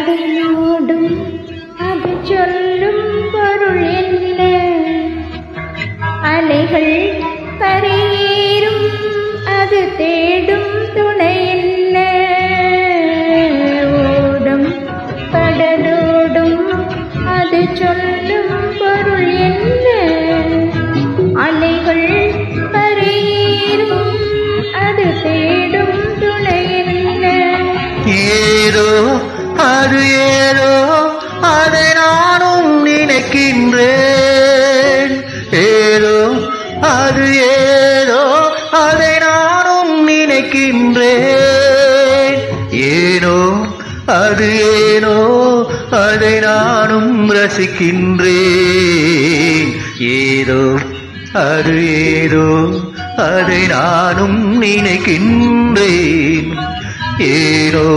கடலோடும் அது சொல்லும் பொருள் என்ன? அலைகள் கரையேறும் அது தேடும் துணை என்ன? ஓடும் கடலோடும் அது சொல்லும் பொருள் என்ன? அலைகள் கரையேறும் அது தேடும் துணை என்ன? ஏதோ அது ஏதோ அதை நானும் நினைக்கின்றேன். ஏதோ அது ஏதோ அதை நானும் நினைக்கின்றேன். ஏனோ அது ஏனோ அதை நானும் ரசிக்கின்றேன். ஏதோ அது ஏதோ அதை நானும் நினைக்கின்றேன். ஏனோ